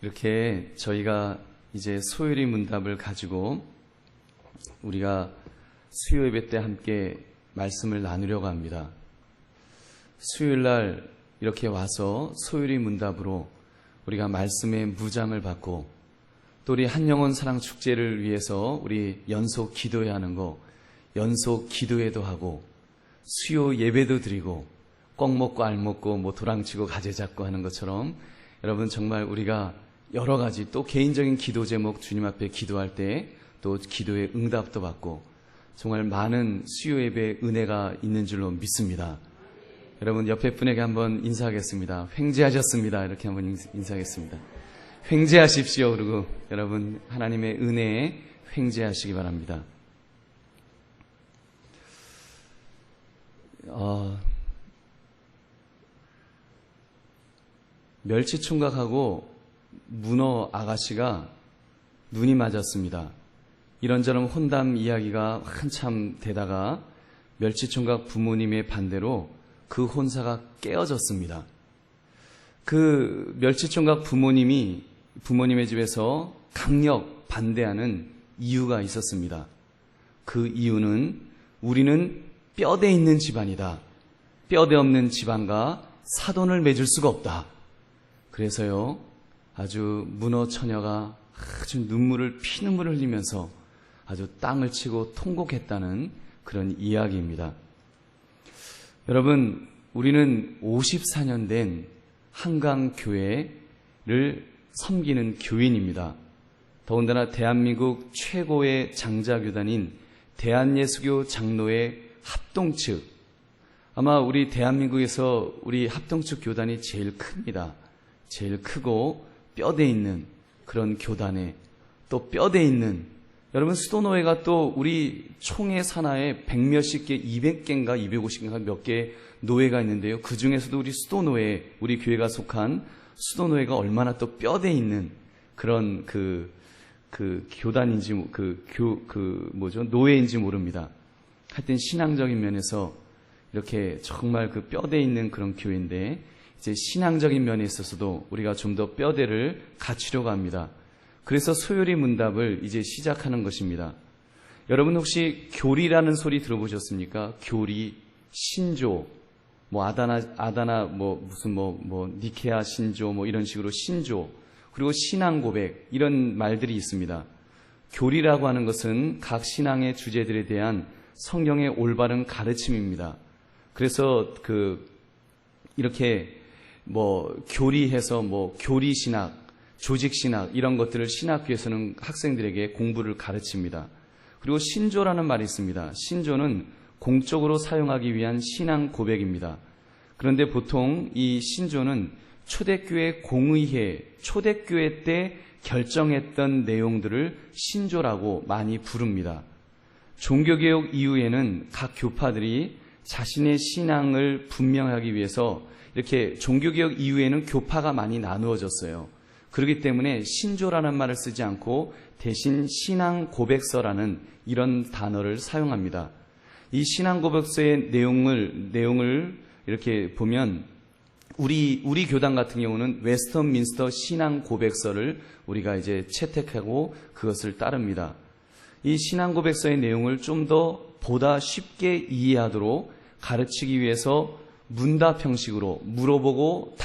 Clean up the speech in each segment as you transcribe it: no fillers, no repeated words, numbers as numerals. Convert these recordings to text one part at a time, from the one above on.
이렇게 저희가 이제 소요리 문답을 가지고 우리가 수요 예배 때 함께 말씀을 나누려고 합니다. 수요일 날 이렇게 와서 소요리 문답으로 우리가 말씀의 무장을 받고 또 우리 한영혼 사랑 축제를 위해서 우리 연속 기도해야 하는 거 연속 기도회도 하고 수요 예배도 드리고 꽉 먹고 알 먹고 뭐 도랑치고 가재 잡고 하는 것처럼 여러분 정말 우리가 여러 가지 또 개인적인 기도 제목 주님 앞에 기도할 때 또 기도의 응답도 받고 정말 많은 수요 예배의 은혜가 있는 줄로 믿습니다. 여러분 옆에 분에게 한번 인사하겠습니다. 횡재하셨습니다. 이렇게 한번 인사하겠습니다. 횡재하십시오. 그리고 여러분 하나님의 은혜에 횡재하시기 바랍니다. 멸치총각하고 문어 아가씨가 눈이 맞았습니다. 이런저런 혼담 이야기가 한참 되다가 멸치총각 부모님의 반대로 그 혼사가 깨어졌습니다. 그 멸치총각 부모님의 집에서 강력 반대하는 이유가 있었습니다. 그 이유는 우리는 뼈대 있는 집안이다. 뼈대 없는 집안과 사돈을 맺을 수가 없다. 그래서요, 아주 문어 처녀가 아주 피눈물을 흘리면서 아주 땅을 치고 통곡했다는 그런 이야기입니다. 여러분, 우리는 54년 된 한강교회를 섬기는 교인입니다. 더군다나 대한민국 최고의 장자교단인 대한예수교 장로회 합동측, 아마 우리 대한민국에서 우리 합동측 교단이 제일 큽니다. 제일 크고 뼈대 있는 그런 교단에 또 뼈대 있는 여러분 수도노회가 또 우리 총회 산하에 100몇십 개, 200개인가 250개인가 몇 개 노회가 있는데요. 그 중에서도 우리 수도노회, 우리 교회가 속한 수도노회가 얼마나 또 뼈대 있는 그런 교단인지 노회인지 모릅니다. 하여튼 신앙적인 면에서 이렇게 정말 그 뼈대 있는 그런 교회인데 이제 신앙적인 면에 있어서도 우리가 좀 더 뼈대를 갖추려고 합니다. 그래서 소요리 문답을 이제 시작하는 것입니다. 여러분 혹시 교리라는 소리 들어보셨습니까? 교리, 신조, 니케아 신조 이런 식으로 신조, 그리고 신앙 고백 이런 말들이 있습니다. 교리라고 하는 것은 각 신앙의 주제들에 대한 성경의 올바른 가르침입니다. 그래서 이렇게 교리해서 교리신학, 조직신학 이런 것들을 신학교에서는 학생들에게 공부를 가르칩니다. 그리고 신조라는 말이 있습니다. 신조는 공적으로 사용하기 위한 신앙 고백입니다. 그런데 보통 이 신조는 초대교회 공의회, 초대교회 때 결정했던 내용들을 신조라고 많이 부릅니다. 종교개혁 이후에는 각 교파들이 자신의 신앙을 분명하기 위해서 이렇게 종교개혁 이후에는 교파가 많이 나누어졌어요. 그렇기 때문에 신조라는 말을 쓰지 않고 대신 신앙 고백서라는 이런 단어를 사용합니다. 이 신앙 고백서의 내용을 이렇게 보면 우리 교단 같은 경우는 웨스턴민스터 신앙 고백서를 우리가 이제 채택하고 그것을 따릅니다. 이 신앙 고백서의 내용을 좀 더 보다 쉽게 이해하도록 가르치기 위해서 문답 형식으로 물어보고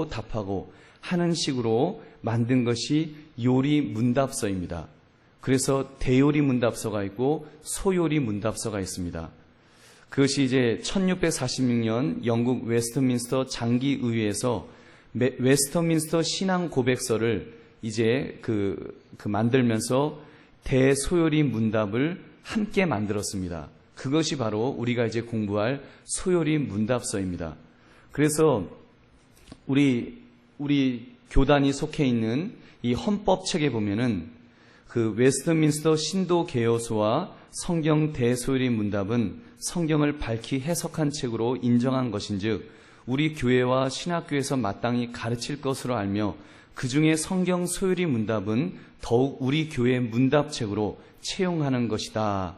답하고 하는 식으로 만든 것이 요리 문답서입니다. 그래서 대요리 문답서가 있고 소요리 문답서가 있습니다. 그것이 이제 1646년 영국 웨스트민스터 장기의회에서 웨스트민스터 신앙 고백서를 이제 만들면서 대소요리 문답을 함께 만들었습니다. 그것이 바로 우리가 이제 공부할 소요리 문답서입니다. 그래서 우리 교단이 속해 있는 이 헌법책에 보면은 그 웨스트민스터 신도개요소와 성경 대소요리 문답은 성경을 밝히 해석한 책으로 인정한 것인즉 우리 교회와 신학교에서 마땅히 가르칠 것으로 알며 그 중에 성경 소요리 문답은 더욱 우리 교회 문답책으로 채용하는 것이다.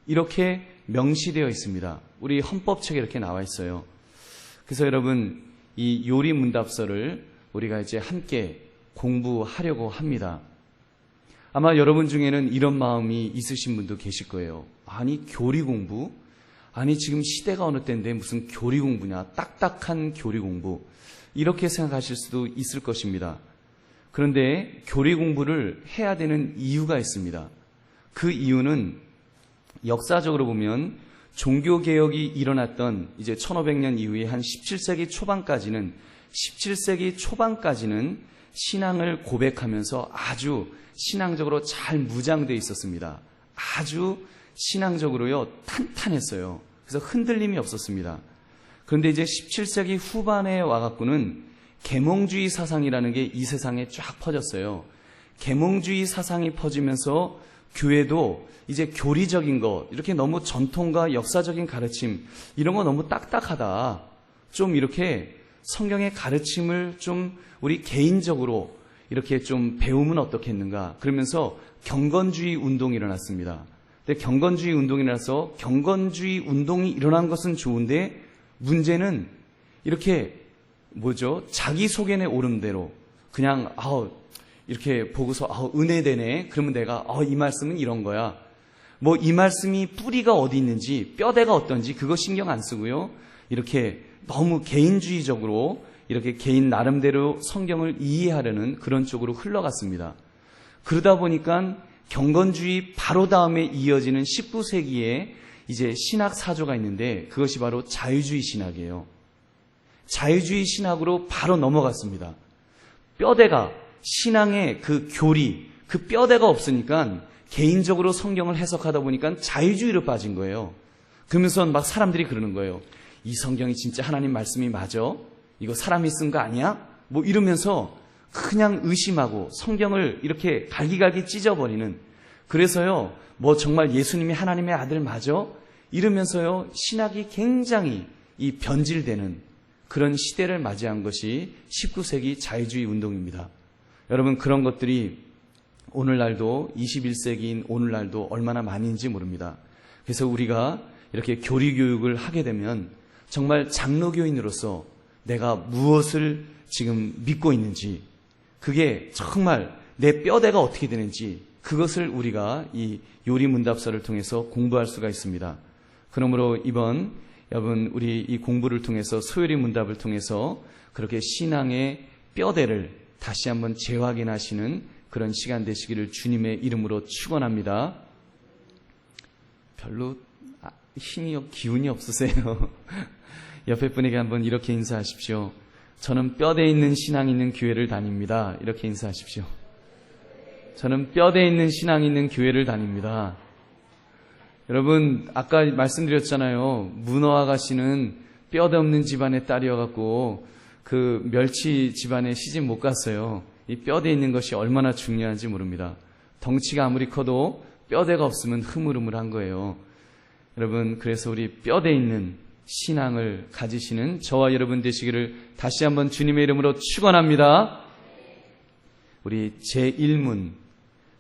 이렇게 명시되어 있습니다. 우리 헌법책에 이렇게 나와 있어요. 그래서 여러분 이 요리 문답서를 우리가 이제 함께 공부하려고 합니다. 아마 여러분 중에는 이런 마음이 있으신 분도 계실 거예요. 아니, 교리 공부? 아니, 지금 시대가 어느 때인데 무슨 교리 공부냐? 딱딱한 교리 공부. 이렇게 생각하실 수도 있을 것입니다. 그런데 교리 공부를 해야 되는 이유가 있습니다. 그 이유는 역사적으로 보면 종교개혁이 일어났던 이제 1500년 이후에 한 17세기 초반까지는 신앙을 고백하면서 아주 신앙적으로 잘 무장되어 있었습니다. 아주 신앙적으로요, 탄탄했어요. 그래서 흔들림이 없었습니다. 그런데 이제 17세기 후반에 와갖고는 계몽주의 사상이라는 게 이 세상에 쫙 퍼졌어요. 계몽주의 사상이 퍼지면서 교회도 이제 교리적인 거, 이렇게 너무 전통과 역사적인 가르침, 이런 거 너무 딱딱하다. 좀 이렇게 성경의 가르침을 좀 우리 개인적으로 이렇게 좀 배우면 어떻겠는가. 그러면서 경건주의 운동이 일어났습니다. 근데 경건주의 운동이 일어나서 경건주의 운동이 일어난 것은 좋은데 문제는 이렇게 자기소견에 오른 대로 그냥 이렇게 보고서 은혜되네. 그러면 내가 이 말씀은 이런 거야. 이 말씀이 뿌리가 어디 있는지 뼈대가 어떤지 그거 신경 안 쓰고요. 이렇게 너무 개인주의적으로 이렇게 개인 나름대로 성경을 이해하려는 그런 쪽으로 흘러갔습니다. 그러다 보니까 경건주의 바로 다음에 이어지는 19세기에 이제 신학 사조가 있는데 그것이 바로 자유주의 신학이에요. 자유주의 신학으로 바로 넘어갔습니다. 뼈대가 신앙의 그 교리, 그 뼈대가 없으니까 개인적으로 성경을 해석하다 보니까 자유주의로 빠진 거예요. 그러면서 막 사람들이 그러는 거예요. 이 성경이 진짜 하나님 말씀이 맞아? 이거 사람이 쓴 거 아니야? 이러면서 그냥 의심하고 성경을 이렇게 갈기갈기 찢어버리는, 그래서요 정말 예수님이 하나님의 아들 맞아? 이러면서요 신학이 굉장히 변질되는 그런 시대를 맞이한 것이 19세기 자유주의 운동입니다. 여러분, 그런 것들이 오늘날도 21세기인 오늘날도 얼마나 많은지 모릅니다. 그래서 우리가 이렇게 교리교육을 하게 되면 정말 장로교인으로서 내가 무엇을 지금 믿고 있는지, 그게 정말 내 뼈대가 어떻게 되는지 그것을 우리가 이 요리문답서를 통해서 공부할 수가 있습니다. 그러므로 여러분 우리 이 공부를 통해서 소요리 문답을 통해서 그렇게 신앙의 뼈대를 다시 한번 재확인하시는 그런 시간 되시기를 주님의 이름으로 축원합니다. 별로 기운이 없으세요. 옆에 분에게 한번 이렇게 인사하십시오. 저는 뼈대 있는 신앙 있는 교회를 다닙니다. 이렇게 인사하십시오. 저는 뼈대 있는 신앙 있는 교회를 다닙니다. 여러분, 아까 말씀드렸잖아요. 문어 아가씨는 뼈대 없는 집안의 딸이어갖고 그 멸치 집안에 시집 못 갔어요. 이 뼈대 있는 것이 얼마나 중요한지 모릅니다. 덩치가 아무리 커도 뼈대가 없으면 흐물흐물한 거예요. 여러분, 그래서 우리 뼈대 있는 신앙을 가지시는 저와 여러분 되시기를 다시 한번 주님의 이름으로 축원합니다. 우리 제1문,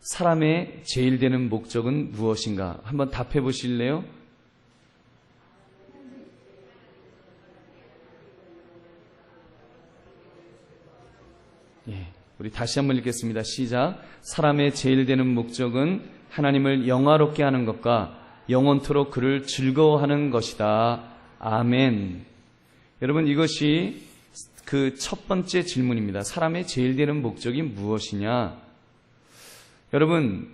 사람의 제일 되는 목적은 무엇인가? 한번 답해 보실래요? 예, 우리 다시 한번 읽겠습니다. 시작. 사람의 제일 되는 목적은 하나님을 영화롭게 하는 것과 영원토록 그를 즐거워하는 것이다. 아멘. 여러분, 이것이 그 첫 번째 질문입니다. 사람의 제일 되는 목적이 무엇이냐? 여러분,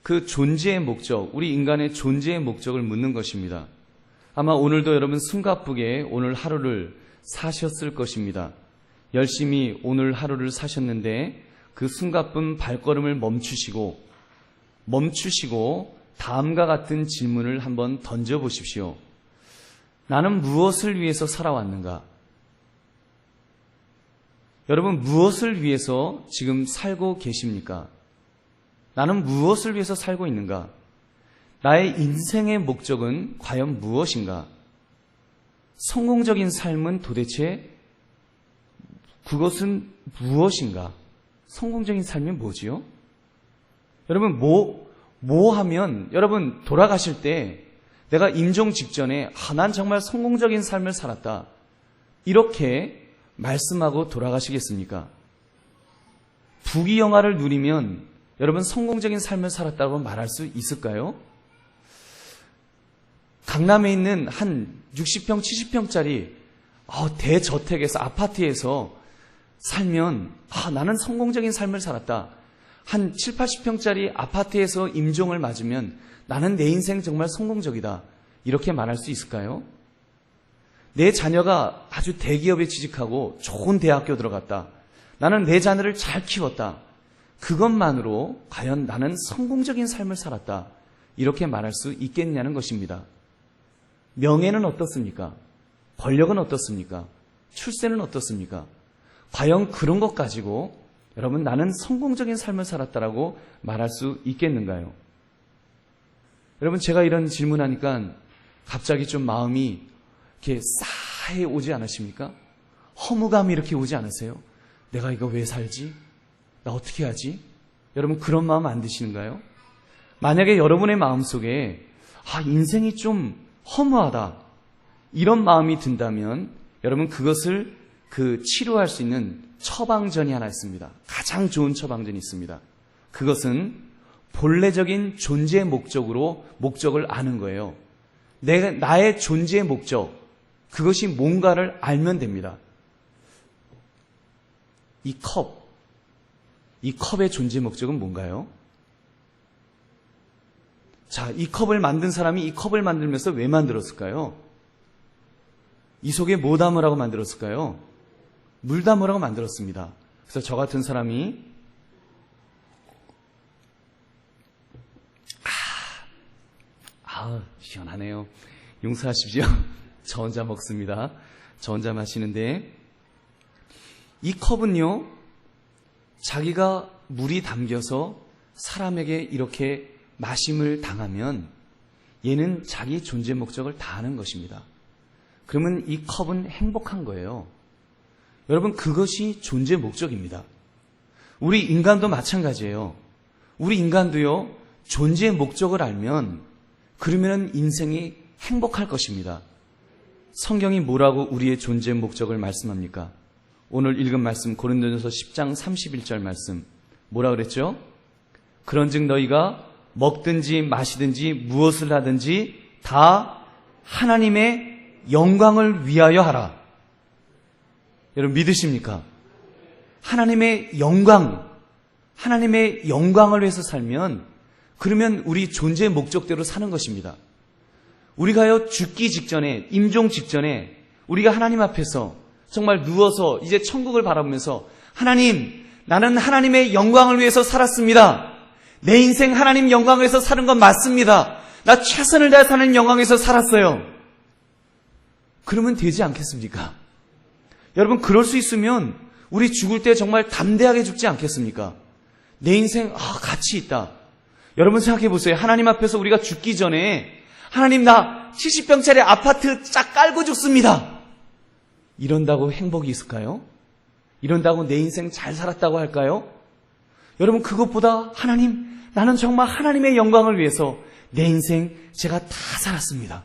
그 존재의 목적, 우리 인간의 존재의 목적을 묻는 것입니다. 아마 오늘도 여러분 숨가쁘게 오늘 하루를 사셨을 것입니다. 열심히 오늘 하루를 사셨는데 그 숨가쁜 발걸음을 멈추시고 다음과 같은 질문을 한번 던져보십시오. 나는 무엇을 위해서 살아왔는가? 여러분, 무엇을 위해서 지금 살고 계십니까? 나는 무엇을 위해서 살고 있는가? 나의 인생의 목적은 과연 무엇인가? 성공적인 삶은 도대체 그것은 무엇인가? 성공적인 삶이 뭐지요? 여러분, 뭐 하면 여러분 돌아가실 때 내가 임종 직전에 난 정말 성공적인 삶을 살았다, 이렇게 말씀하고 돌아가시겠습니까? 부귀영화를 누리면 여러분 성공적인 삶을 살았다고 말할 수 있을까요? 강남에 있는 한 60평, 70평짜리 대저택에서, 아파트에서 살면 나는 성공적인 삶을 살았다. 한 7, 80평짜리 아파트에서 임종을 맞으면 나는 내 인생 정말 성공적이다. 이렇게 말할 수 있을까요? 내 자녀가 아주 대기업에 취직하고 좋은 대학교 들어갔다. 나는 내 자녀를 잘 키웠다. 그것만으로 과연 나는 성공적인 삶을 살았다. 이렇게 말할 수 있겠냐는 것입니다. 명예는 어떻습니까? 권력은 어떻습니까? 출세는 어떻습니까? 과연 그런 것 가지고 여러분 나는 성공적인 삶을 살았다라고 말할 수 있겠는가요? 여러분 제가 이런 질문하니까 갑자기 좀 마음이 이렇게 싸해 오지 않으십니까? 허무감이 이렇게 오지 않으세요? 내가 이거 왜 살지? 나 어떻게 하지? 여러분 그런 마음 안 드시는가요? 만약에 여러분의 마음속에 인생이 좀 허무하다 이런 마음이 든다면 여러분 그것을 치료할 수 있는 처방전이 하나 있습니다. 가장 좋은 처방전이 있습니다. 그것은 본래적인 존재의 목적을 아는 거예요. 나의 존재의 목적, 그것이 뭔가를 알면 됩니다. 이 컵의 존재 목적은 뭔가요? 자, 이 컵을 만든 사람이 이 컵을 만들면서 왜 만들었을까요? 이 속에 뭐 담으라고 만들었을까요? 물 담으라고 만들었습니다. 그래서 저 같은 사람이 시원하네요. 용서하십시오. 저 혼자 먹습니다. 저 혼자 마시는데 이 컵은요, 자기가 물이 담겨서 사람에게 이렇게 마심을 당하면 얘는 자기 존재 목적을 다하는 것입니다. 그러면 이 컵은 행복한 거예요. 여러분 그것이 존재 목적입니다. 우리 인간도 마찬가지예요. 우리 인간도요, 존재의 목적을 알면 그러면 인생이 행복할 것입니다. 성경이 뭐라고 우리의 존재 목적을 말씀합니까? 오늘 읽은 말씀 고린도전서 10장 31절 말씀 뭐라 그랬죠? 그런즉 너희가 먹든지 마시든지 무엇을 하든지 다 하나님의 영광을 위하여 하라. 여러분 믿으십니까? 하나님의 영광을 위해서 살면 그러면 우리 존재의 목적대로 사는 것입니다. 우리가요 죽기 직전에, 임종 직전에 우리가 하나님 앞에서 정말 누워서 이제 천국을 바라보면서 하나님, 나는 하나님의 영광을 위해서 살았습니다. 내 인생 하나님 영광을 위해서 사는 건 맞습니다. 나 최선을 다해 사는 영광에서 살았어요. 그러면 되지 않겠습니까? 여러분 그럴 수 있으면 우리 죽을 때 정말 담대하게 죽지 않겠습니까? 내 인생 가치 있다. 여러분 생각해 보세요. 하나님 앞에서 우리가 죽기 전에 하나님 나 70평짜리 아파트 쫙 깔고 죽습니다. 이런다고 행복이 있을까요? 이런다고 내 인생 잘 살았다고 할까요? 여러분 그것보다 하나님, 나는 정말 하나님의 영광을 위해서 내 인생 제가 다 살았습니다.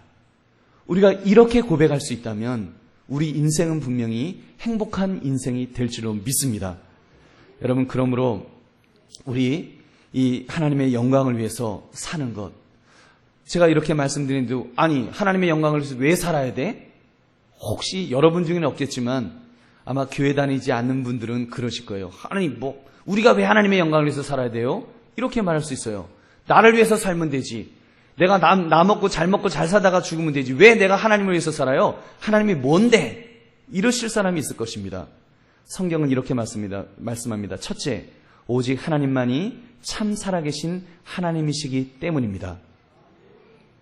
우리가 이렇게 고백할 수 있다면 우리 인생은 분명히 행복한 인생이 될 줄로 믿습니다. 여러분 그러므로 우리 이 하나님의 영광을 위해서 사는 것, 제가 이렇게 말씀드리는데 아니 하나님의 영광을 위해서 왜 살아야 돼? 혹시 여러분 중에는 없겠지만 아마 교회 다니지 않는 분들은 그러실 거예요. 하나님 우리가 왜 하나님의 영광을 위해서 살아야 돼요? 이렇게 말할 수 있어요. 나를 위해서 살면 되지. 내가 나 먹고 잘 살다가 죽으면 되지. 왜 내가 하나님을 위해서 살아요? 하나님이 뭔데? 이러실 사람이 있을 것입니다. 성경은 이렇게 말씀합니다. 첫째, 오직 하나님만이 참 살아계신 하나님이시기 때문입니다.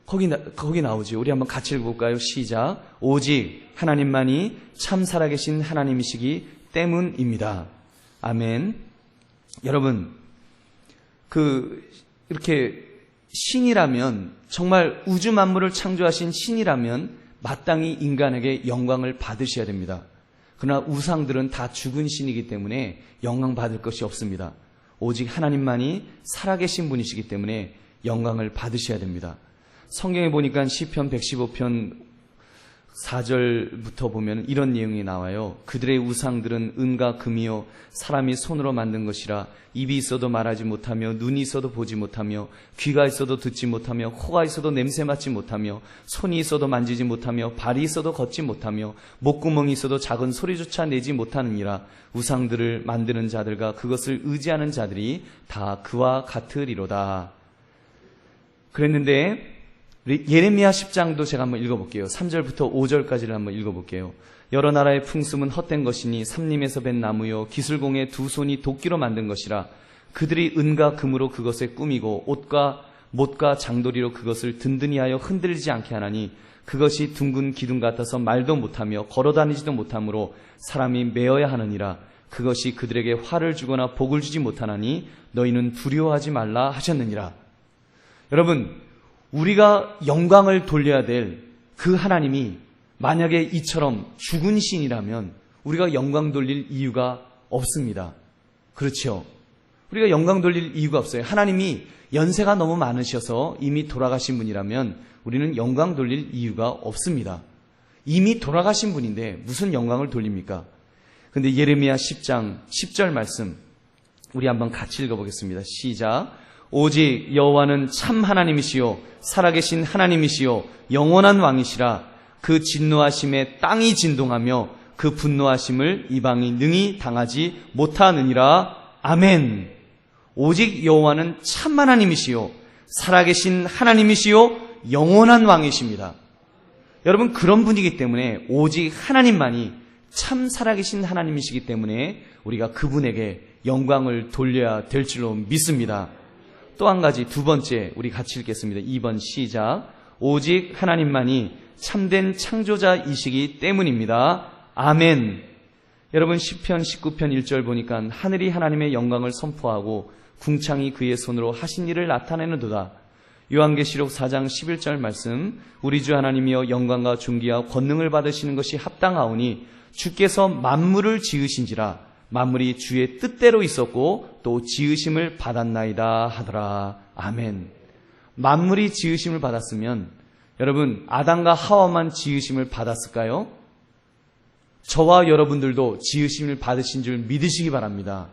거기 나오지. 우리 한번 같이 읽어볼까요? 시작. 오직 하나님만이 참 살아계신 하나님이시기 때문입니다. 아멘. 여러분, 이렇게 신이라면, 정말 우주 만물을 창조하신 신이라면 마땅히 인간에게 영광을 받으셔야 됩니다. 그러나 우상들은 다 죽은 신이기 때문에 영광 받을 것이 없습니다. 오직 하나님만이 살아계신 분이시기 때문에 영광을 받으셔야 됩니다. 성경에 보니까 시편 115편 4절부터 보면 이런 내용이 나와요. 그들의 우상들은 은과 금이요 사람이 손으로 만든 것이라 입이 있어도 말하지 못하며 눈이 있어도 보지 못하며 귀가 있어도 듣지 못하며 코가 있어도 냄새 맡지 못하며 손이 있어도 만지지 못하며 발이 있어도 걷지 못하며 목구멍이 있어도 작은 소리조차 내지 못하느니라. 우상들을 만드는 자들과 그것을 의지하는 자들이 다 그와 같으리로다. 그랬는데 예레미야 10장도 제가 한번 읽어볼게요. 3절부터 5절까지를 한번 읽어볼게요. 여러 나라의 풍습은 헛된 것이니 삼림에서 벤 나무요 기술공의 두 손이 도끼로 만든 것이라. 그들이 은과 금으로 그것에 꾸미고 옷과 못과 장도리로 그것을 든든히 하여 흔들리지 않게 하나니 그것이 둥근 기둥 같아서 말도 못하며 걸어다니지도 못하므로 사람이 메어야 하느니라. 그것이 그들에게 화를 주거나 복을 주지 못하나니 너희는 두려워하지 말라 하셨느니라. 여러분, 우리가 영광을 돌려야 될 그 하나님이 만약에 이처럼 죽은 신이라면 우리가 영광 돌릴 이유가 없습니다. 그렇죠? 우리가 영광 돌릴 이유가 없어요. 하나님이 연세가 너무 많으셔서 이미 돌아가신 분이라면 우리는 영광 돌릴 이유가 없습니다. 이미 돌아가신 분인데 무슨 영광을 돌립니까? 근데 예레미야 10장 10절 말씀 우리 한번 같이 읽어보겠습니다. 시작. 오직 여호와는 참 하나님이시요 살아계신 하나님이시요 영원한 왕이시라. 그 진노하심에 땅이 진동하며 그 분노하심을 이방이 능히 당하지 못하느니라. 아멘. 오직 여호와는 참 하나님이시요 살아계신 하나님이시요 영원한 왕이십니다. 여러분, 그런 분이기 때문에 오직 하나님만이 참 살아계신 하나님이시기 때문에 우리가 그분에게 영광을 돌려야 될 줄로 믿습니다. 또 한 가지, 두 번째 우리 같이 읽겠습니다. 2번 시작. 오직 하나님만이 참된 창조자이시기 때문입니다. 아멘. 여러분, 시편 19편 1절 보니까 하늘이 하나님의 영광을 선포하고 궁창이 그의 손으로 하신 일을 나타내는도다. 요한계시록 4장 11절 말씀, 우리 주 하나님이여 영광과 존귀와 권능을 받으시는 것이 합당하오니 주께서 만물을 지으신지라. 만물이 주의 뜻대로 있었고 또 지으심을 받았나이다 하더라. 아멘. 만물이 지으심을 받았으면 여러분, 아담과 하와만 지으심을 받았을까요? 저와 여러분들도 지으심을 받으신 줄 믿으시기 바랍니다.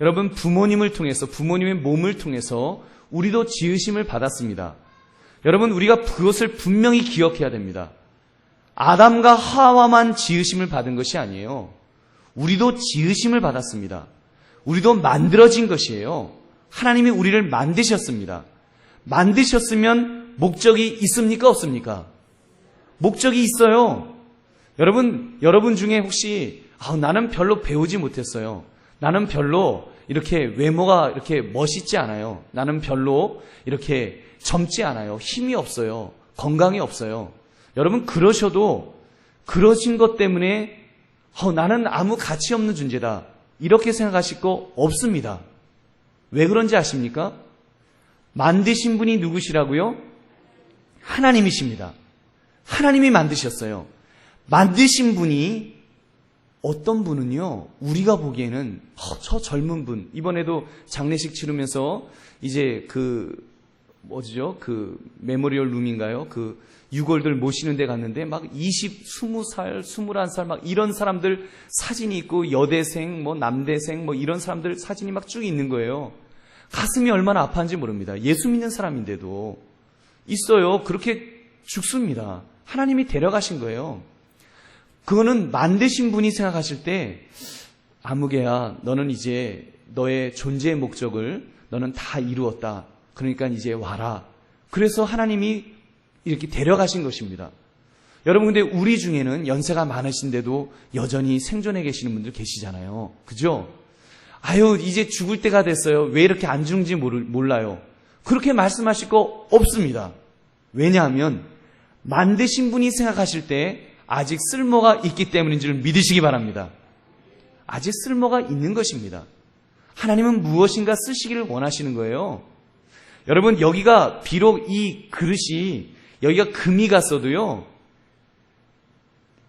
여러분, 부모님을 통해서, 부모님의 몸을 통해서 우리도 지으심을 받았습니다. 여러분, 우리가 그것을 분명히 기억해야 됩니다. 아담과 하와만 지으심을 받은 것이 아니에요. 우리도 지으심을 받았습니다. 우리도 만들어진 것이에요. 하나님이 우리를 만드셨습니다. 만드셨으면 목적이 있습니까? 없습니까? 목적이 있어요. 여러분 중에 혹시 나는 별로 배우지 못했어요. 나는 별로 이렇게 외모가 이렇게 멋있지 않아요. 나는 별로 이렇게 젊지 않아요. 힘이 없어요. 건강이 없어요. 여러분, 그러셔도 그러신 것 때문에 나는 아무 가치 없는 존재다, 이렇게 생각하실 거 없습니다. 왜 그런지 아십니까? 만드신 분이 누구시라고요? 하나님이십니다. 하나님이 만드셨어요. 만드신 분이 어떤 분은요, 우리가 보기에는 저 젊은 분, 이번에도 장례식 치르면서 이제 뭐죠? 메모리얼 룸인가요? 유골들 모시는 데 갔는데 막 20살, 21살 막 이런 사람들 사진이 있고 여대생, 남대생 이런 사람들 사진이 막 쭉 있는 거예요. 가슴이 얼마나 아파한지 모릅니다. 예수 믿는 사람인데도 있어요. 그렇게 죽습니다. 하나님이 데려가신 거예요. 그거는 만드신 분이 생각하실 때, 아무개야, 너는 이제 너의 존재의 목적을 너는 다 이루었다. 그러니까 이제 와라. 그래서 하나님이 이렇게 데려가신 것입니다. 여러분, 근데 우리 중에는 연세가 많으신데도 여전히 생존해 계시는 분들 계시잖아요. 그죠? 이제 죽을 때가 됐어요. 왜 이렇게 안 죽는지 몰라요. 그렇게 말씀하실 거 없습니다. 왜냐하면 만드신 분이 생각하실 때 아직 쓸모가 있기 때문인 줄 믿으시기 바랍니다. 아직 쓸모가 있는 것입니다. 하나님은 무엇인가 쓰시기를 원하시는 거예요. 여러분, 여기가 비록 이 그릇이 여기가 금이 갔어도요,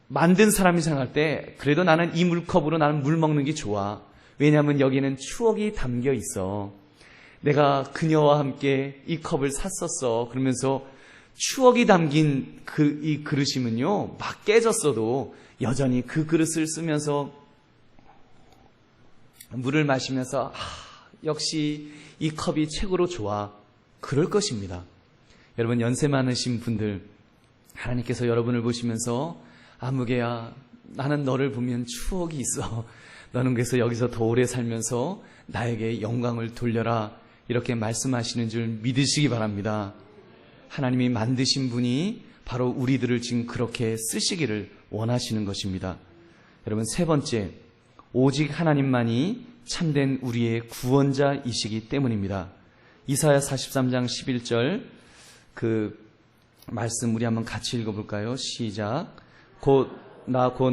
만든 사람이 생각할 때 그래도 나는 이 물컵으로 나는 물 먹는 게 좋아. 왜냐하면 여기는 추억이 담겨 있어. 내가 그녀와 함께 이 컵을 샀었어. 그러면서 추억이 담긴 이 그릇이면요, 막 깨졌어도 여전히 그 그릇을 쓰면서 물을 마시면서 역시 이 컵이 최고로 좋아, 그럴 것입니다. 여러분, 연세 많으신 분들, 하나님께서 여러분을 보시면서 아무개야, 나는 너를 보면 추억이 있어. 너는 그래서 여기서 더 오래 살면서 나에게 영광을 돌려라, 이렇게 말씀하시는 줄 믿으시기 바랍니다. 하나님이 만드신 분이 바로 우리들을 지금 그렇게 쓰시기를 원하시는 것입니다. 여러분, 세 번째, 오직 하나님만이 참된 우리의 구원자이시기 때문입니다. 이사야 43장 11절 그 말씀 우리 한번 같이 읽어볼까요? 시작. 곧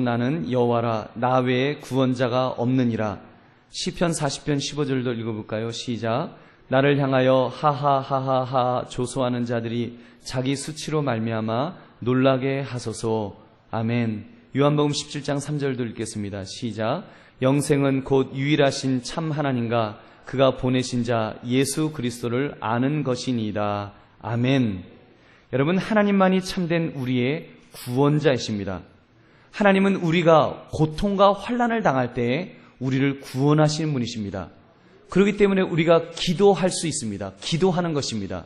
나는 여호와라, 나 외에 구원자가 없느니라. 시편 40편 15절도 읽어볼까요? 시작. 나를 향하여 하하하하하 조소하는 자들이 자기 수치로 말미암아 놀라게 하소서. 아멘. 요한복음 17장 3절도 읽겠습니다. 시작. 영생은 곧 유일하신 참 하나님과 그가 보내신 자 예수 그리스도를 아는 것이니이다. 아멘. 여러분, 하나님만이 참된 우리의 구원자이십니다. 하나님은 우리가 고통과 환난을 당할 때 우리를 구원하시는 분이십니다. 그렇기 때문에 우리가 기도할 수 있습니다. 기도하는 것입니다.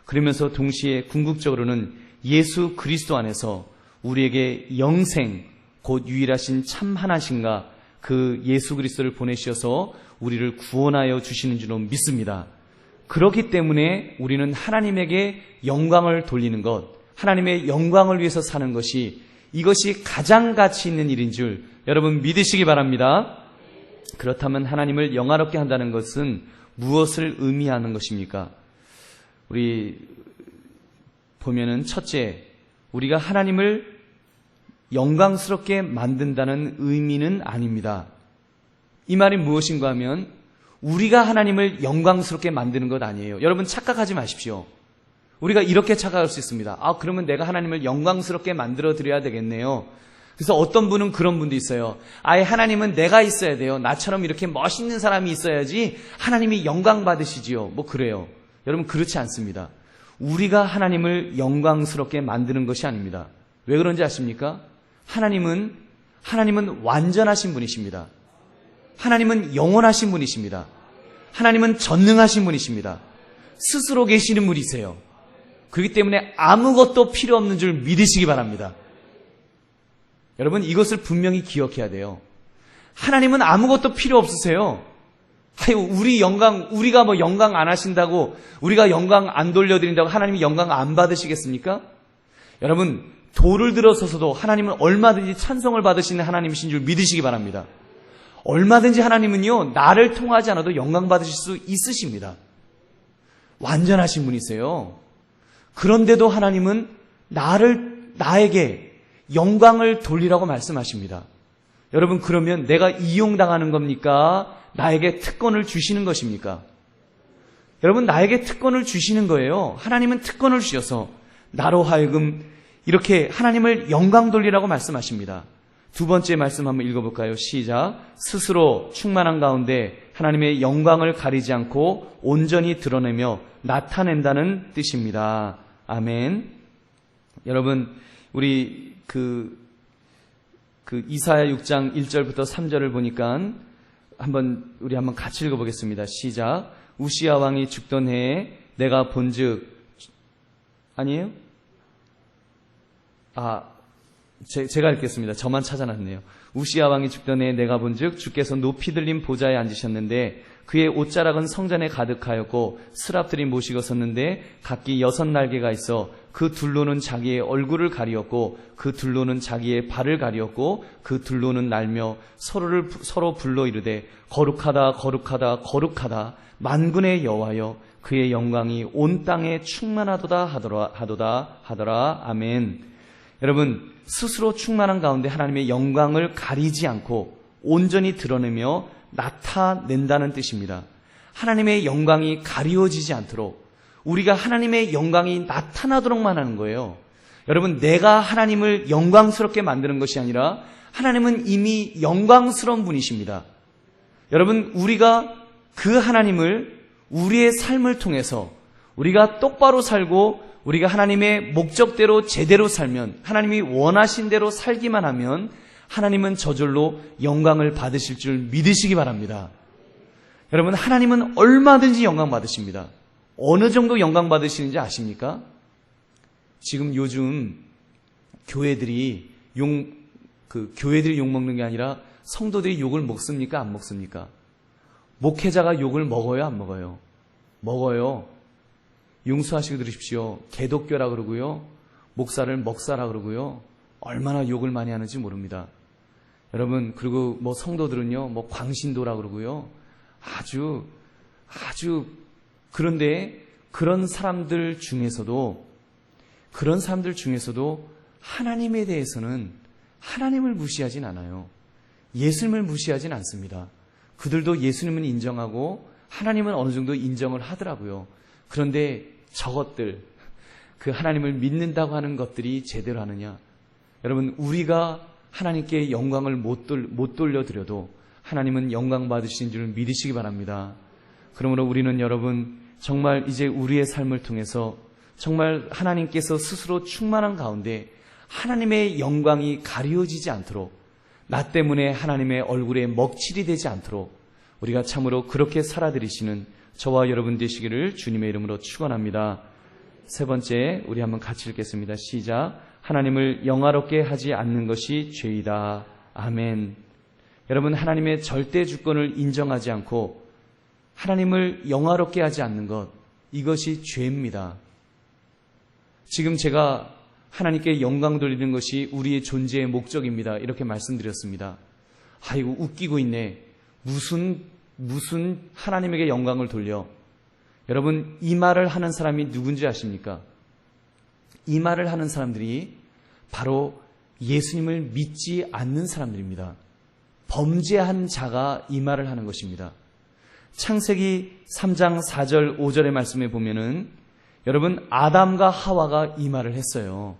그러면서 동시에 궁극적으로는 예수 그리스도 안에서 우리에게 영생, 곧 유일하신 참 하나신가 그 예수 그리스도를 보내셔서 우리를 구원하여 주시는 줄로 믿습니다. 그렇기 때문에 우리는 하나님에게 영광을 돌리는 것, 하나님의 영광을 위해서 사는 것이, 이것이 가장 가치 있는 일인 줄 여러분 믿으시기 바랍니다. 그렇다면 하나님을 영화롭게 한다는 것은 무엇을 의미하는 것입니까? 우리 보면은 첫째, 우리가 하나님을 영광스럽게 만든다는 의미는 아닙니다. 이 말이 무엇인가 하면 우리가 하나님을 영광스럽게 만드는 것 아니에요. 여러분, 착각하지 마십시오. 우리가 이렇게 착각할 수 있습니다. 그러면 내가 하나님을 영광스럽게 만들어 드려야 되겠네요. 그래서 어떤 분은 그런 분도 있어요. 아예 하나님은 내가 있어야 돼요. 나처럼 이렇게 멋있는 사람이 있어야지 하나님이 영광 받으시지요. 뭐 그래요. 여러분, 그렇지 않습니다. 우리가 하나님을 영광스럽게 만드는 것이 아닙니다. 왜 그런지 아십니까? 하나님은 완전하신 분이십니다. 하나님은 영원하신 분이십니다. 하나님은 전능하신 분이십니다. 스스로 계시는 분이세요. 그렇기 때문에 아무것도 필요 없는 줄 믿으시기 바랍니다. 여러분, 이것을 분명히 기억해야 돼요. 하나님은 아무것도 필요 없으세요. 우리가 뭐 영광 안 하신다고, 우리가 영광 안 돌려드린다고 하나님이 영광 안 받으시겠습니까? 여러분, 돌을 들어서서도 하나님은 얼마든지 찬송을 받으시는 하나님이신 줄 믿으시기 바랍니다. 얼마든지 하나님은요, 나를 통하지 않아도 영광 받으실 수 있으십니다. 완전하신 분이세요. 그런데도 하나님은 나에게 영광을 돌리라고 말씀하십니다. 여러분, 그러면 내가 이용당하는 겁니까? 나에게 특권을 주시는 것입니까? 여러분, 나에게 특권을 주시는 거예요. 하나님은 특권을 주셔서 나로 하여금 이렇게 하나님을 영광 돌리라고 말씀하십니다. 두 번째 말씀 한번 읽어볼까요? 시작. 스스로 충만한 가운데 하나님의 영광을 가리지 않고 온전히 드러내며 나타낸다는 뜻입니다. 아멘. 여러분, 우리 이사야 6장 1절부터 3절을 보니까 우리 한번 같이 읽어보겠습니다. 시작. 우시야 왕이 죽던 해에 내가 본즉, 아니에요? 제가 읽겠습니다. 저만 찾아놨네요. 우시야 왕이 죽던 해에 내가 본즉 주께서 높이 들린 보좌에 앉으셨는데 그의 옷자락은 성전에 가득하였고 스랍들이 모시고 섰는데 각기 6날개가 있어 그 둘로는 자기의 얼굴을 가리었고 그 둘로는 자기의 발을 가리었고 그 둘로는 날며 서로 불러 이르되 거룩하다 거룩하다 거룩하다 만군의 여호와여 그의 영광이 온 땅에 충만하도다 하더라. 아멘. 여러분, 스스로 충만한 가운데 하나님의 영광을 가리지 않고 온전히 드러내며 나타낸다는 뜻입니다. 하나님의 영광이 가리워지지 않도록 우리가 하나님의 영광이 나타나도록만 하는 거예요. 여러분, 내가 하나님을 영광스럽게 만드는 것이 아니라 하나님은 이미 영광스러운 분이십니다. 여러분, 우리가 그 하나님을 우리의 삶을 통해서 우리가 똑바로 살고 우리가 하나님의 목적대로 제대로 살면, 하나님이 원하신 대로 살기만 하면 하나님은 저절로 영광을 받으실 줄 믿으시기 바랍니다. 여러분, 하나님은 얼마든지 영광 받으십니다. 어느 정도 영광 받으시는지 아십니까? 지금 요즘 교회들이 교회들이 욕 먹는 게 아니라 성도들이 욕을 먹습니까? 안 먹습니까? 목회자가 욕을 먹어요? 안 먹어요? 먹어요. 용서하시고 들으십시오. 개독교라 그러고요. 목사를 먹사라 그러고요. 얼마나 욕을 많이 하는지 모릅니다. 여러분, 그리고 성도들은요, 광신도라 그러고요. 아주 그런데 그런 사람들 중에서도 하나님에 대해서는 하나님을 무시하진 않아요. 예수님을 무시하진 않습니다. 그들도 예수님은 인정하고 하나님은 어느 정도 인정을 하더라고요. 그런데 저것들, 그 하나님을 믿는다고 하는 것들이 제대로 하느냐? 여러분, 우리가 하나님께 영광을 못 돌려드려도 하나님은 영광 받으신 줄 믿으시기 바랍니다. 그러므로 우리는 여러분, 정말 이제 우리의 삶을 통해서 정말 하나님께서 스스로 충만한 가운데 하나님의 영광이 가려지지 않도록, 나 때문에 하나님의 얼굴에 먹칠이 되지 않도록 우리가 참으로 그렇게 살아들이시는 저와 여러분 되시기를 주님의 이름으로 축원합니다. 세 번째, 우리 한번 같이 읽겠습니다. 시작. 하나님을 영화롭게 하지 않는 것이 죄이다. 아멘. 여러분, 하나님의 절대 주권을 인정하지 않고 하나님을 영화롭게 하지 않는 것, 이것이 죄입니다. 지금 제가 하나님께 영광 돌리는 것이 우리의 존재의 목적입니다. 이렇게 말씀드렸습니다. 아이고, 웃기고 있네. 무슨 하나님에게 영광을 돌려? 여러분, 이 말을 하는 사람이 누군지 아십니까? 이 말을 하는 사람들이 바로 예수님을 믿지 않는 사람들입니다. 범죄한 자가 이 말을 하는 것입니다. 창세기 3장 4절 5절의 말씀에 보면은 여러분, 아담과 하와가 이 말을 했어요.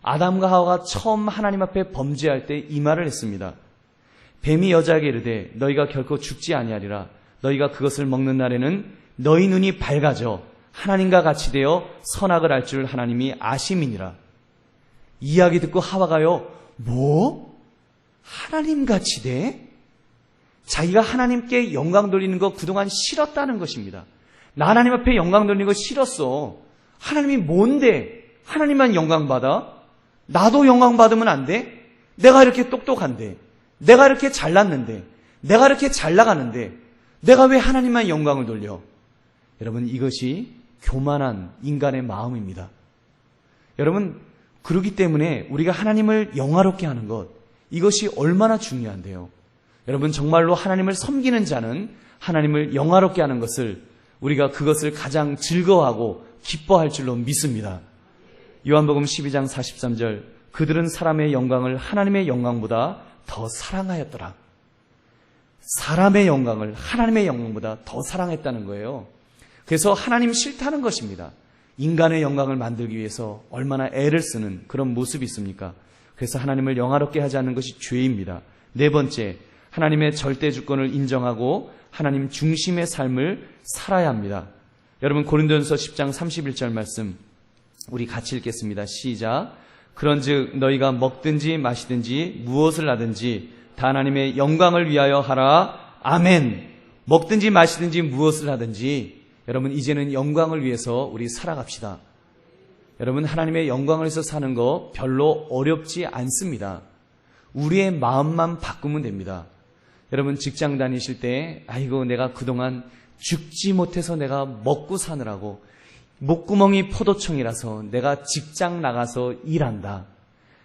아담과 하와가 처음 하나님 앞에 범죄할 때 이 말을 했습니다. 뱀이 여자에게 이르되 너희가 결코 죽지 아니하리라. 너희가 그것을 먹는 날에는 너희 눈이 밝아져 하나님과 같이 되어 선악을 알 줄 하나님이 아심이니라. 이야기 듣고 하와가요, 뭐? 하나님같이 돼? 자기가 하나님께 영광 돌리는 거 그동안 싫었다는 것입니다. 나 하나님 앞에 영광 돌리는 거 싫었어. 하나님이 뭔데 하나님만 영광 받아? 나도 영광 받으면 안 돼? 내가 이렇게 똑똑한데, 내가 이렇게 잘났는데, 내가 이렇게 잘 나가는데 내가 왜 하나님만 영광을 돌려? 여러분, 이것이 교만한 인간의 마음입니다. 여러분, 그렇기 때문에 우리가 하나님을 영화롭게 하는 것, 이것이 얼마나 중요한데요. 여러분, 정말로 하나님을 섬기는 자는 하나님을 영화롭게 하는 것을, 우리가 그것을 가장 즐거워하고 기뻐할 줄로 믿습니다. 요한복음 12장 43절, 그들은 사람의 영광을 하나님의 영광보다 더 사랑하였더라. 사람의 영광을 하나님의 영광보다 더 사랑했다는 거예요. 그래서 하나님 싫다는 것입니다. 인간의 영광을 만들기 위해서 얼마나 애를 쓰는 그런 모습이 있습니까? 그래서 하나님을 영화롭게 하지 않는 것이 죄입니다. 네 번째, 하나님의 절대 주권을 인정하고 하나님 중심의 삶을 살아야 합니다. 여러분, 고린도전서 10장 31절 말씀 우리 같이 읽겠습니다. 시작. 그런즉 너희가 먹든지 마시든지 무엇을 하든지 다 하나님의 영광을 위하여 하라. 아멘. 먹든지 마시든지 무엇을 하든지, 여러분, 이제는 영광을 위해서 우리 살아갑시다. 여러분, 하나님의 영광을 위해서 사는 거 별로 어렵지 않습니다. 우리의 마음만 바꾸면 됩니다. 여러분, 직장 다니실 때 아이고, 내가 그동안 죽지 못해서 내가 먹고 사느라고 목구멍이 포도청이라서 내가 직장 나가서 일한다.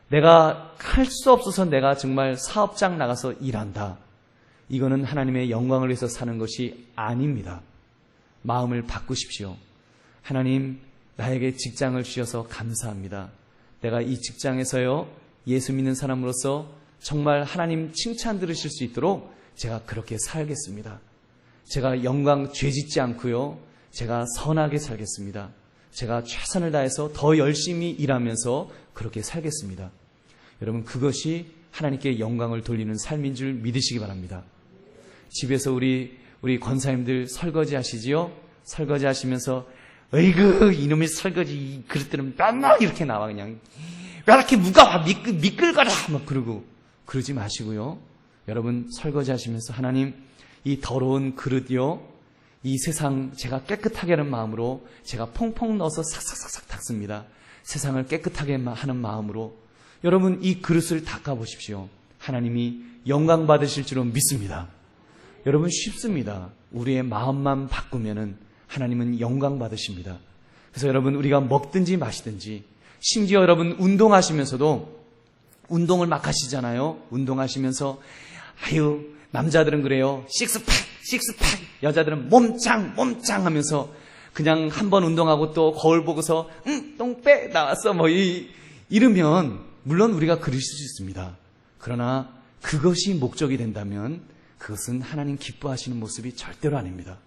내가 할 수 없어서 내가 정말 사업장 나가서 일한다. 이거는 하나님의 영광을 위해서 사는 것이 아닙니다. 마음을 바꾸십시오. 하나님, 나에게 직장을 주셔서 감사합니다. 내가 이 직장에서요, 예수 믿는 사람으로서 정말 하나님 칭찬 들으실 수 있도록 제가 그렇게 살겠습니다. 제가 영광 죄짓지 않고요, 제가 선하게 살겠습니다. 제가 최선을 다해서 더 열심히 일하면서 그렇게 살겠습니다. 여러분, 그것이 하나님께 영광을 돌리는 삶인 줄 믿으시기 바랍니다. 집에서 우리 권사님들 설거지 하시지요? 설거지 하시면서 어이구 이놈의 설거지 그릇들은 맨날 이렇게 나와 그냥 왜 이렇게 무거워 미끌거려 막 그러지 마시고요. 여러분 설거지 하시면서 하나님 이 더러운 그릇이요 이 세상 제가 깨끗하게 하는 마음으로 제가 퐁퐁 넣어서 싹싹싹싹 닦습니다. 세상을 깨끗하게 하는 마음으로 여러분 이 그릇을 닦아보십시오. 하나님이 영광 받으실 줄은 믿습니다. 여러분 쉽습니다. 우리의 마음만 바꾸면은 하나님은 영광 받으십니다. 그래서 여러분 우리가 먹든지 마시든지 심지어 여러분 운동하시면서도 운동을 막 하시잖아요. 운동하시면서 아유 남자들은 그래요. 식스팩 여자들은 몸짱 하면서 그냥 한 번 운동하고 또 거울 보고서 똥빼 나왔어 뭐 이러면 물론 우리가 그러실 수 있습니다. 그러나 그것이 목적이 된다면 그것은 하나님 기뻐하시는 모습이 절대로 아닙니다.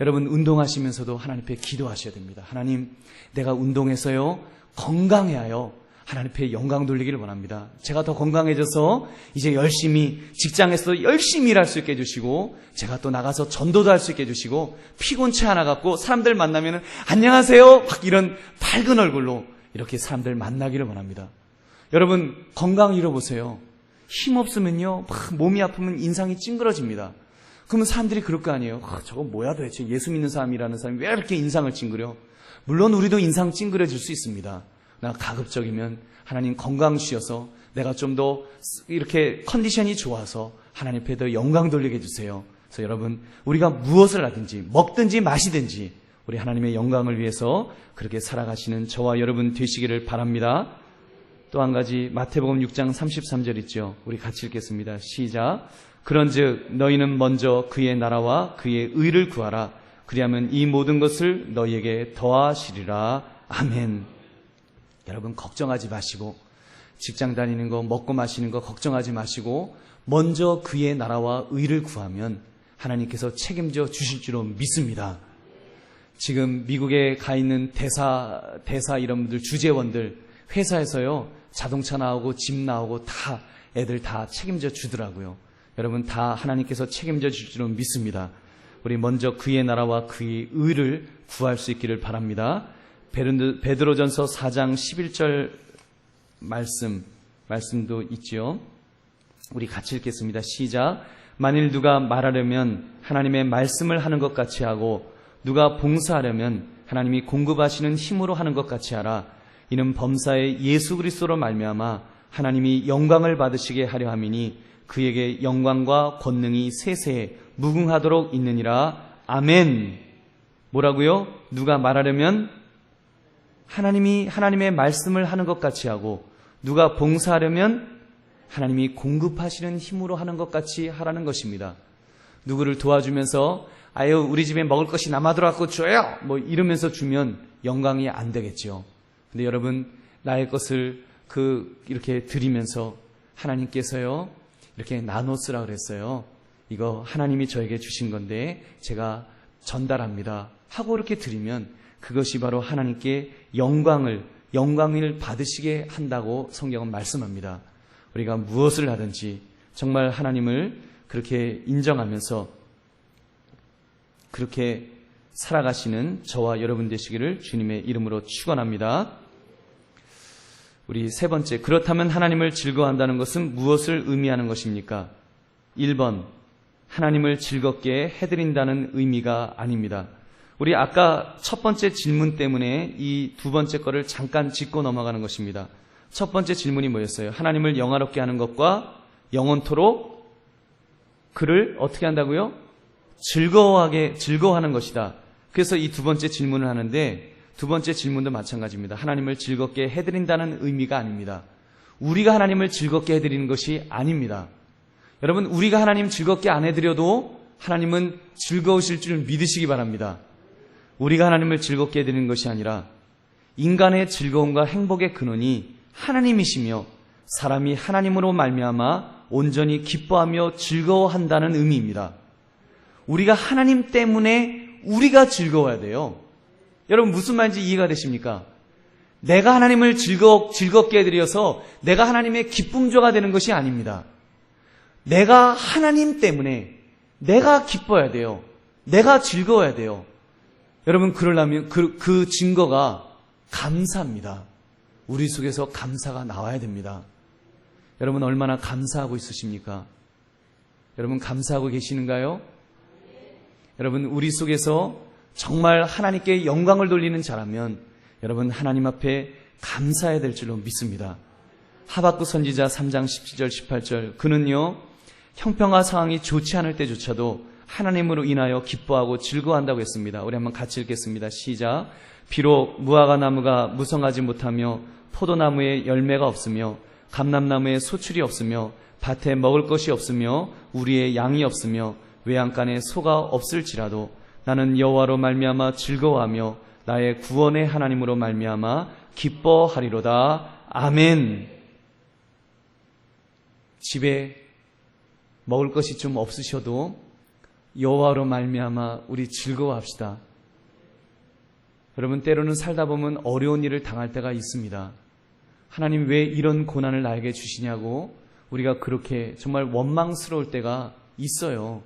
여러분 운동하시면서도 하나님 앞에 기도하셔야 됩니다. 하나님 내가 운동해서요 건강해하여 하나님 앞에 영광 돌리기를 원합니다. 제가 더 건강해져서 이제 열심히 직장에서도 열심히 일할 수 있게 해주시고 제가 또 나가서 전도도 할 수 있게 해주시고 피곤치 않아 갖고 사람들 만나면 안녕하세요 막 이런 밝은 얼굴로 이렇게 사람들 만나기를 원합니다. 여러분 건강 잃어보세요. 힘없으면요 막 몸이 아프면 인상이 찡그러집니다. 그러면 사람들이 그럴 거 아니에요. 저거 뭐야 도대체 예수 믿는 사람이라는 사람이 왜 이렇게 인상을 찡그려. 물론 우리도 인상 찡그려질 수 있습니다. 나 가급적이면 하나님 건강 주셔서 내가 좀 더 이렇게 컨디션이 좋아서 하나님 앞에 더 영광 돌리게 해주세요. 그래서 여러분 우리가 무엇을 하든지 먹든지 마시든지 우리 하나님의 영광을 위해서 그렇게 살아가시는 저와 여러분 되시기를 바랍니다. 또 한 가지 마태복음 6장 33절 있죠. 우리 같이 읽겠습니다. 시작. 그런즉 너희는 먼저 그의 나라와 그의 의를 구하라. 그리하면 이 모든 것을 너희에게 더하시리라. 아멘. 여러분 걱정하지 마시고 직장 다니는 거 먹고 마시는 거 걱정하지 마시고 먼저 그의 나라와 의를 구하면 하나님께서 책임져 주실 줄로 믿습니다. 지금 미국에 가 있는 대사 이런 분들 주재원들 회사에서요 자동차 나오고 집 나오고 다 애들 다 책임져 주더라고요. 여러분 다 하나님께서 책임져 줄 줄로 믿습니다. 우리 먼저 그의 나라와 그의 의를 구할 수 있기를 바랍니다. 베드로전서 4장 11절 말씀도 있지요. 우리 같이 읽겠습니다. 시작. 만일 누가 말하려면 하나님의 말씀을 하는 것 같이 하고 누가 봉사하려면 하나님이 공급하시는 힘으로 하는 것 같이 하라. 이는 범사의 예수 그리스도로 말미암아 하나님이 영광을 받으시게 하려 함이니 그에게 영광과 권능이 세세에 무궁하도록 있느니라. 아멘. 뭐라고요? 누가 말하려면 하나님이 하나님의 말씀을 하는 것 같이 하고 누가 봉사하려면 하나님이 공급하시는 힘으로 하는 것 같이 하라는 것입니다. 누구를 도와주면서 아유 우리 집에 먹을 것이 남아들어갖고 줘요 뭐 이러면서 주면 영광이 안 되겠죠. 근데 여러분 나의 것을 이렇게 드리면서 하나님께서요 이렇게 나눠 쓰라 그랬어요. 이거 하나님이 저에게 주신 건데 제가 전달합니다 하고 이렇게 드리면 그것이 바로 하나님께 영광을 받으시게 한다고 성경은 말씀합니다. 우리가 무엇을 하든지 정말 하나님을 그렇게 인정하면서 그렇게 살아가시는 저와 여러분 되시기를 주님의 이름으로 축원합니다. 우리 세 번째, 그렇다면 하나님을 즐거워한다는 것은 무엇을 의미하는 것입니까? 1번, 하나님을 즐겁게 해드린다는 의미가 아닙니다. 우리 아까 첫 번째 질문 때문에 이 두 번째 거를 잠깐 짚고 넘어가는 것입니다. 첫 번째 질문이 뭐였어요? 하나님을 영화롭게 하는 것과 영원토록 그를 어떻게 한다고요? 즐거워하는 것이다. 그래서 이 두 번째 질문을 하는데 두 번째 질문도 마찬가지입니다. 하나님을 즐겁게 해드린다는 의미가 아닙니다. 우리가 하나님을 즐겁게 해드리는 것이 아닙니다. 여러분 우리가 하나님 즐겁게 안 해드려도 하나님은 즐거우실 줄 믿으시기 바랍니다. 우리가 하나님을 즐겁게 해드리는 것이 아니라 인간의 즐거움과 행복의 근원이 하나님이시며 사람이 하나님으로 말미암아 온전히 기뻐하며 즐거워한다는 의미입니다. 우리가 하나님 때문에 우리가 즐거워야 돼요. 여러분 무슨 말인지 이해가 되십니까? 내가 하나님을 즐겁게 해드려서 내가 하나님의 기쁨조가 되는 것이 아닙니다. 내가 하나님 때문에 내가 기뻐야 돼요. 내가 즐거워야 돼요. 여러분, 그러려면 그 증거가 감사입니다. 우리 속에서 감사가 나와야 됩니다. 여러분, 얼마나 감사하고 있으십니까? 여러분, 감사하고 계시는가요? 여러분, 우리 속에서 정말 하나님께 영광을 돌리는 자라면 여러분, 하나님 앞에 감사해야 될 줄로 믿습니다. 하박국 선지자 3장 17절 18절, 그는요 형평과 상황이 좋지 않을 때조차도 하나님으로 인하여 기뻐하고 즐거워한다고 했습니다. 우리 한번 같이 읽겠습니다. 시작. 비록 무화과 나무가 무성하지 못하며 포도나무에 열매가 없으며 감람나무에 소출이 없으며 밭에 먹을 것이 없으며 우리의 양이 없으며 외양간에 소가 없을지라도 나는 여호와로 말미암아 즐거워하며 나의 구원의 하나님으로 말미암아 기뻐하리로다. 아멘. 집에 먹을 것이 좀 없으셔도 여호와로 말미암아 우리 즐거워합시다. 여러분, 때로는 살다 보면 어려운 일을 당할 때가 있습니다. 하나님 왜 이런 고난을 나에게 주시냐고 우리가 그렇게 정말 원망스러울 때가 있어요.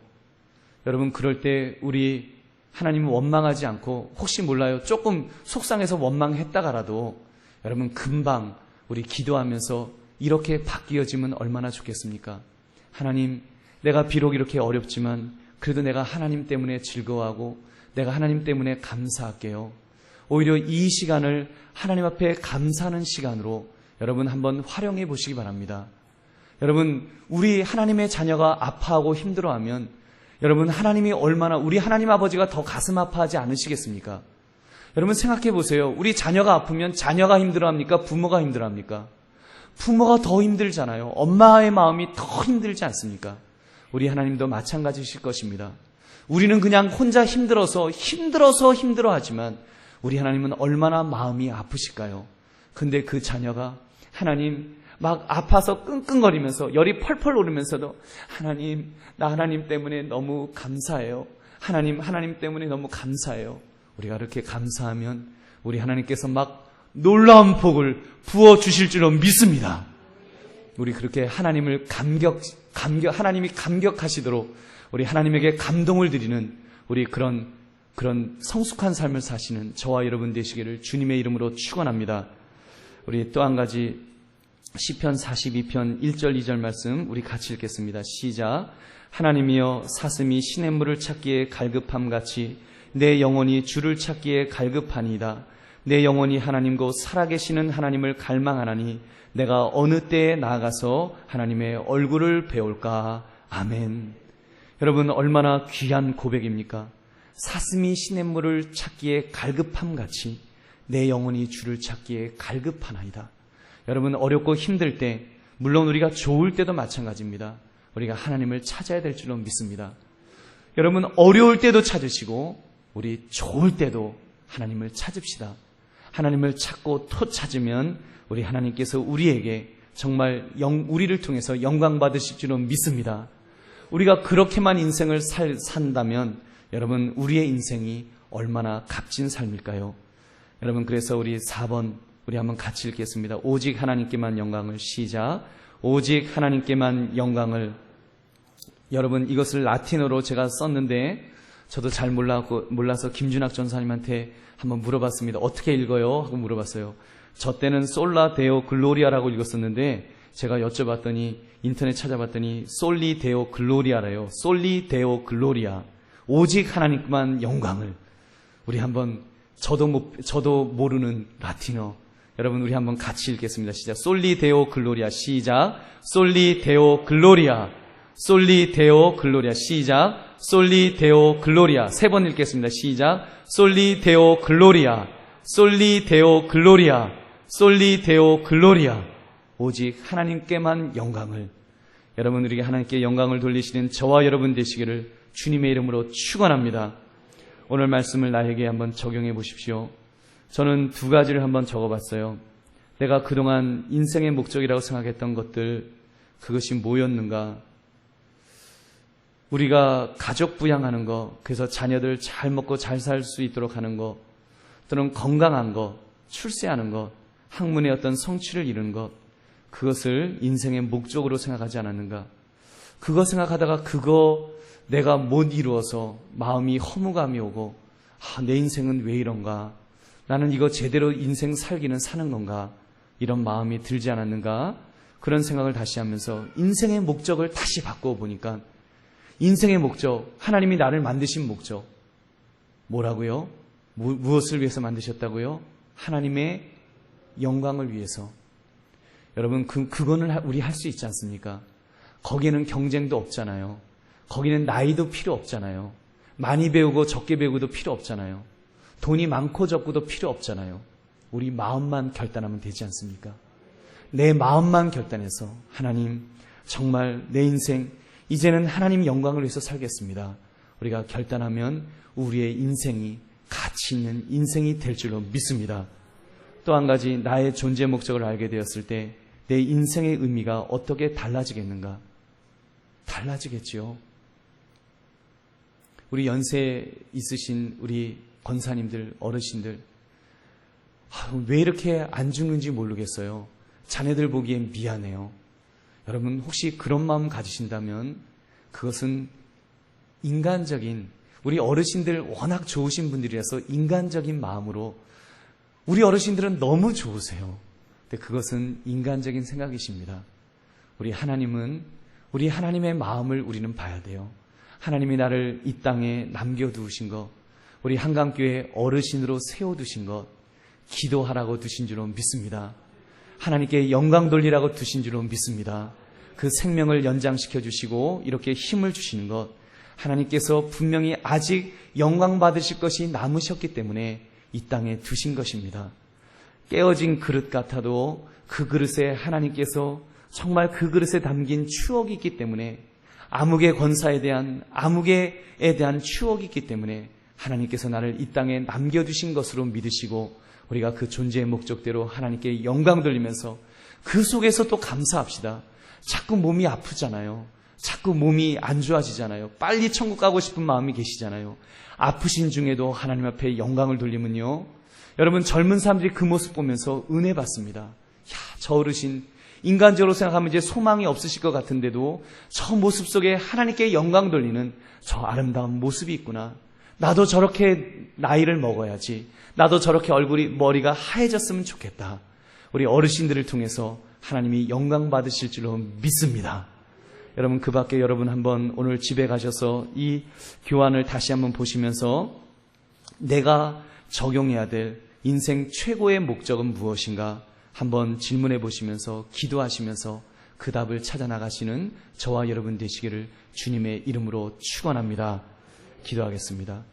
여러분, 그럴 때 우리 하나님은 원망하지 않고 혹시 몰라요, 조금 속상해서 원망했다가라도 여러분 금방 우리 기도하면서 이렇게 바뀌어지면 얼마나 좋겠습니까? 하나님, 내가 비록 이렇게 어렵지만 그래도 내가 하나님 때문에 즐거워하고 내가 하나님 때문에 감사할게요. 오히려 이 시간을 하나님 앞에 감사하는 시간으로 여러분 한번 활용해 보시기 바랍니다. 여러분, 우리 하나님의 자녀가 아파하고 힘들어하면 여러분, 하나님이 얼마나, 우리 하나님 아버지가 더 가슴 아파하지 않으시겠습니까? 여러분 생각해 보세요. 우리 자녀가 아프면 자녀가 힘들어합니까? 부모가 힘들어합니까? 부모가 더 힘들잖아요. 엄마의 마음이 더 힘들지 않습니까? 우리 하나님도 마찬가지실 것입니다. 우리는 그냥 혼자 힘들어서 힘들어하지만 우리 하나님은 얼마나 마음이 아프실까요? 근데 그 자녀가 하나님 막 아파서 끙끙거리면서 열이 펄펄 오르면서도 하나님, 나 하나님 때문에 너무 감사해요. 하나님 때문에 너무 감사해요. 우리가 그렇게 감사하면 우리 하나님께서 막 놀라운 복을 부어주실 줄로 믿습니다. 우리 그렇게 하나님을 하나님이 감격하시도록 우리 하나님에게 감동을 드리는 우리 그런 성숙한 삶을 사시는 저와 여러분 되시기를 주님의 이름으로 축원합니다. 우리 또 한 가지 시편 42편 1절 2절 말씀 우리 같이 읽겠습니다. 시작. 하나님이여 사슴이 시냇물을 찾기에 갈급함같이 내 영혼이 주를 찾기에 갈급하니이다. 내 영혼이 하나님 곧 살아계시는 하나님을 갈망하나니 내가 어느 때에 나아가서 하나님의 얼굴을 배울까. 아멘. 여러분, 얼마나 귀한 고백입니까? 사슴이 시냇물을 찾기에 갈급함같이 내 영혼이 주를 찾기에 갈급하나이다. 여러분, 어렵고 힘들 때, 물론 우리가 좋을 때도 마찬가지입니다. 우리가 하나님을 찾아야 될 줄로 믿습니다. 여러분, 어려울 때도 찾으시고 우리 좋을 때도 하나님을 찾읍시다. 하나님을 찾고 또 찾으면 우리 하나님께서 우리에게 정말 우리를 통해서 영광 받으실 줄로 믿습니다. 우리가 그렇게만 인생을 산다면 여러분, 우리의 인생이 얼마나 값진 삶일까요? 여러분, 그래서 우리 4번 우리 한번 같이 읽겠습니다. 오직 하나님께만 영광을. 시작. 오직 하나님께만 영광을. 여러분, 이것을 라틴어로 제가 썼는데 저도 잘 몰라서 김준학 전사님한테 한번 물어봤습니다. 어떻게 읽어요? 하고 물어봤어요. 저 때는 솔라 데오 글로리아라고 읽었었는데 제가 여쭤봤더니 인터넷 찾아봤더니 솔리 데오 글로리아래요. 솔리 데오 글로리아. 오직 하나님만 영광을. 우리 한번 저도 모르는 라틴어. 여러분, 우리 한번 같이 읽겠습니다. 시작. 솔리 데오 글로리아. 시작. 솔리 데오 글로리아. 솔리 데오 글로리아. 시작. 솔리 데오 글로리아. 3번 읽겠습니다. 시작. 솔리 데오 글로리아. 솔리 데오 글로리아. 솔리 데오 글로리아. 오직 하나님께만 영광을. 여러분, 우리에게 하나님께 영광을 돌리시는 저와 여러분 되시기를 주님의 이름으로 축원합니다. 오늘 말씀을 나에게 한번 적용해 보십시오. 저는 2가지를 한번 적어봤어요. 내가 그동안 인생의 목적이라고 생각했던 것들, 그것이 뭐였는가? 우리가 가족 부양하는 거, 그래서 자녀들 잘 먹고 잘 살 수 있도록 하는 거, 또는 건강한 거, 출세하는 것, 학문의 어떤 성취를 이루는 것, 그것을 인생의 목적으로 생각하지 않았는가? 그거 생각하다가 그거 내가 못 이루어서 마음이 허무감이 오고 내 인생은 왜 이런가? 나는 이거 제대로 인생 살기는 사는 건가? 이런 마음이 들지 않았는가? 그런 생각을 다시 하면서 인생의 목적을 다시 바꾸어 보니까 인생의 목적, 하나님이 나를 만드신 목적 뭐라고요? 무엇을 위해서 만드셨다고요? 하나님의 영광을 위해서. 여러분 그거는 우리 할 수 있지 않습니까? 거기에는 경쟁도 없잖아요. 거기는 나이도 필요 없잖아요. 많이 배우고 적게 배우고도 필요 없잖아요. 돈이 많고 적고도 필요 없잖아요. 우리 마음만 결단하면 되지 않습니까? 내 마음만 결단해서 하나님 정말 내 인생 이제는 하나님 영광을 위해서 살겠습니다. 우리가 결단하면 우리의 인생이 가치 있는 인생이 될 줄로 믿습니다. 또 한 가지 나의 존재 목적을 알게 되었을 때 내 인생의 의미가 어떻게 달라지겠는가? 달라지겠지요. 우리 연세 있으신 우리 권사님들, 어르신들 왜 이렇게 안 죽는지 모르겠어요. 자네들 보기엔 미안해요. 여러분 혹시 그런 마음 가지신다면 그것은 인간적인, 우리 어르신들 워낙 좋으신 분들이라서 인간적인 마음으로, 우리 어르신들은 너무 좋으세요. 근데 그것은 인간적인 생각이십니다. 우리 하나님은, 우리 하나님의 마음을 우리는 봐야 돼요. 하나님이 나를 이 땅에 남겨두신 것, 우리 한강교회 어르신으로 세워두신 것, 기도하라고 두신 줄로 믿습니다. 하나님께 영광 돌리라고 두신 줄로 믿습니다. 그 생명을 연장시켜 주시고 이렇게 힘을 주시는 것, 하나님께서 분명히 아직 영광 받으실 것이 남으셨기 때문에 이 땅에 두신 것입니다. 깨어진 그릇 같아도 그 그릇에 하나님께서 정말 그 그릇에 담긴 추억이 있기 때문에, 암흑의 권사에 대한, 암흑에 대한 추억이 있기 때문에 하나님께서 나를 이 땅에 남겨두신 것으로 믿으시고 우리가 그 존재의 목적대로 하나님께 영광 돌리면서 그 속에서 또 감사합시다. 자꾸 몸이 아프잖아요. 자꾸 몸이 안 좋아지잖아요. 빨리 천국 가고 싶은 마음이 계시잖아요. 아프신 중에도 하나님 앞에 영광을 돌리면요, 여러분 젊은 사람들이 그 모습 보면서 은혜 받습니다. 저 어르신 인간적으로 생각하면 이제 소망이 없으실 것 같은데도 저 모습 속에 하나님께 영광 돌리는 저 아름다운 모습이 있구나. 나도 저렇게 나이를 먹어야지. 나도 저렇게 머리가 하얘졌으면 좋겠다. 우리 어르신들을 통해서 하나님이 영광 받으실 줄로 믿습니다. 여러분 그 밖에 여러분 한번 오늘 집에 가셔서 이 교환을 다시 한번 보시면서 내가 적용해야 될 인생 최고의 목적은 무엇인가 한번 질문해 보시면서 기도하시면서 그 답을 찾아 나가시는 저와 여러분 되시기를 주님의 이름으로 축원합니다. 기도하겠습니다.